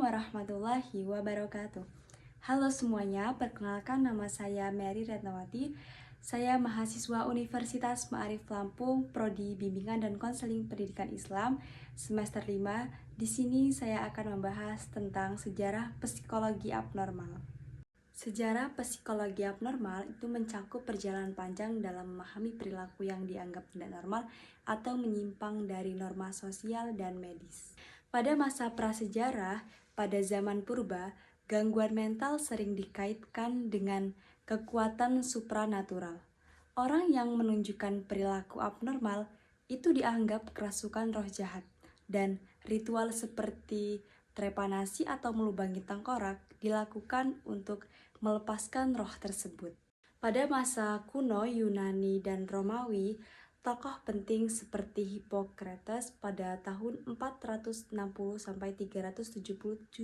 warahmatullahi wabarakatuh. Halo semuanya, perkenalkan nama saya Mary Retnawati. Saya mahasiswa Universitas Ma'arif Lampung, Prodi Bimbingan dan Konseling Pendidikan Islam, semester 5. Di sini saya akan membahas tentang sejarah psikologi abnormal. Sejarah psikologi abnormal itu mencakup perjalanan panjang dalam memahami perilaku yang dianggap tidak normal atau menyimpang dari norma sosial dan medis. Pada masa prasejarah, pada zaman purba, gangguan mental sering dikaitkan dengan kekuatan supranatural. Orang yang menunjukkan perilaku abnormal itu dianggap kerasukan roh jahat, dan ritual seperti trepanasi atau melubangi tengkorak dilakukan untuk melepaskan roh tersebut. Pada masa kuno Yunani dan Romawi, tokoh penting seperti Hippocrates pada tahun 460-377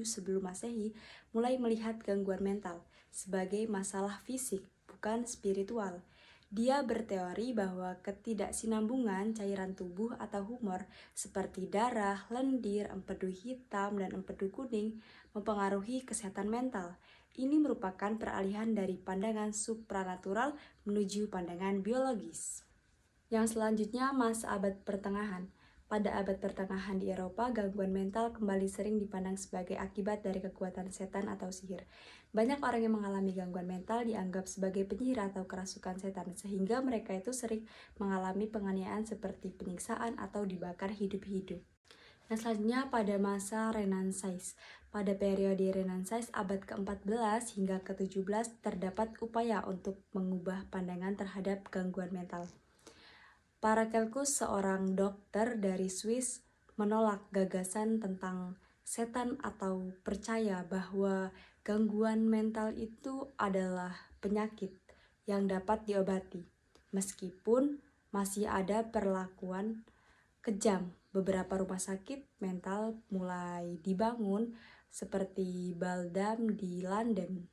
sebelum Masehi mulai melihat gangguan mental sebagai masalah fisik, bukan spiritual. Dia berteori bahwa ketidaksinambungan cairan tubuh atau humor seperti darah, lendir, empedu hitam, dan empedu kuning mempengaruhi kesehatan mental. Ini merupakan peralihan dari pandangan supranatural menuju pandangan biologis. Yang selanjutnya, masa abad pertengahan. Pada abad pertengahan di Eropa, gangguan mental kembali sering dipandang sebagai akibat dari kekuatan setan atau sihir. Banyak orang yang mengalami gangguan mental dianggap sebagai penyihir atau kerasukan setan, sehingga mereka itu sering mengalami penganiayaan seperti penyiksaan atau dibakar hidup-hidup. Yang selanjutnya, pada masa Renaissance. Pada periode Renaissance abad ke-14 hingga ke-17 terdapat upaya untuk mengubah pandangan terhadap gangguan mental. Paracelsus, seorang dokter dari Swiss, menolak gagasan tentang setan atau percaya bahwa gangguan mental itu adalah penyakit yang dapat diobati. Meskipun masih ada perlakuan kejam, beberapa rumah sakit mental mulai dibangun seperti Baldam di London.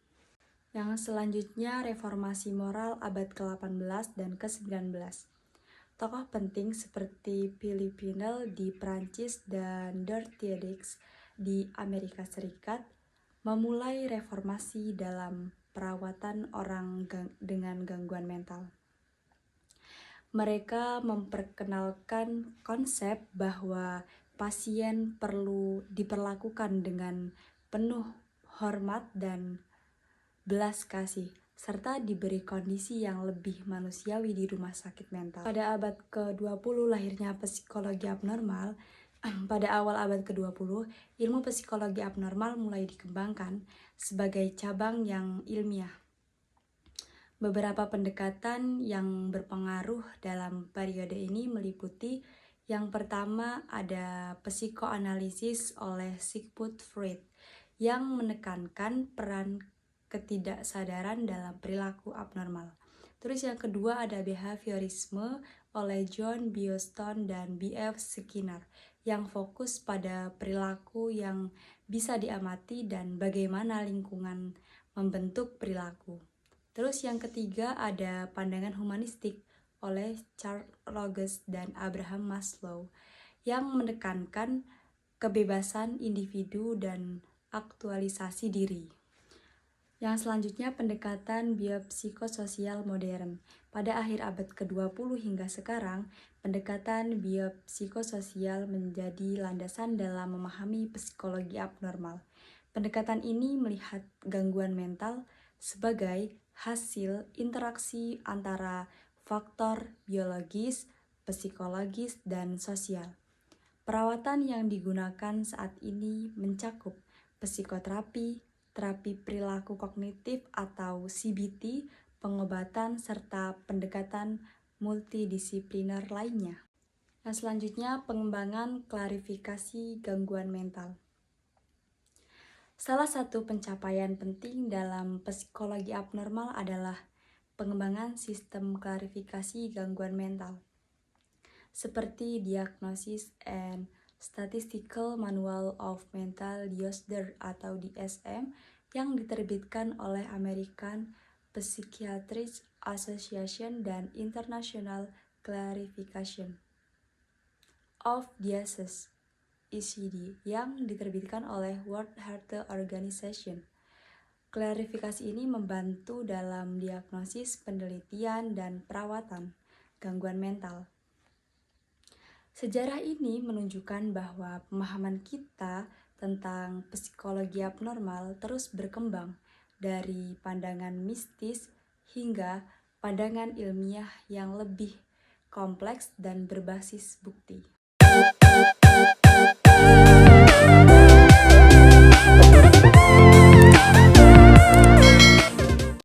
Yang selanjutnya, reformasi moral abad ke-18 dan ke-19. Tokoh penting seperti Philippe Pinel di Prancis dan Dorothy Dix di Amerika Serikat memulai reformasi dalam perawatan orang dengan gangguan mental. Mereka memperkenalkan konsep bahwa pasien perlu diperlakukan dengan penuh hormat dan belas kasih, serta diberi kondisi yang lebih manusiawi di rumah sakit mental. Pada abad ke-20 lahirnya psikologi abnormal. Pada awal abad ke-20, ilmu psikologi abnormal mulai dikembangkan sebagai cabang yang ilmiah. Beberapa pendekatan yang berpengaruh dalam periode ini meliputi: yang pertama ada psikoanalisis oleh Sigmund Freud yang menekankan peran ketidaksadaran dalam perilaku abnormal. Terus yang kedua ada behaviorisme oleh John Boston dan B.F. Skinner yang fokus pada perilaku yang bisa diamati dan bagaimana lingkungan membentuk perilaku. Terus yang ketiga ada pandangan humanistik oleh Carl Rogers dan Abraham Maslow yang menekankan kebebasan individu dan aktualisasi diri. Yang selanjutnya pendekatan biopsikososial modern. Pada akhir abad ke-20 hingga sekarang, pendekatan biopsikososial menjadi landasan dalam memahami psikologi abnormal. Pendekatan ini melihat gangguan mental sebagai hasil interaksi antara faktor biologis, psikologis, dan sosial. Perawatan yang digunakan saat ini mencakup psikoterapi, terapi perilaku kognitif atau CBT, pengobatan, serta pendekatan multidisipliner lainnya. Yang selanjutnya, pengembangan klarifikasi gangguan mental. Salah satu pencapaian penting dalam psikologi abnormal adalah pengembangan sistem klarifikasi gangguan mental, seperti Diagnosis and Statistical Manual of Mental Disorder atau DSM yang diterbitkan oleh American Psychiatric Association dan International Clarification of Diseases ECD yang diterbitkan oleh World Health Organization. Klarifikasi ini membantu dalam diagnosis, penelitian, dan perawatan gangguan mental. Sejarah ini menunjukkan bahwa pemahaman kita tentang psikologi abnormal terus berkembang dari pandangan mistis hingga pandangan ilmiah yang lebih kompleks dan berbasis bukti.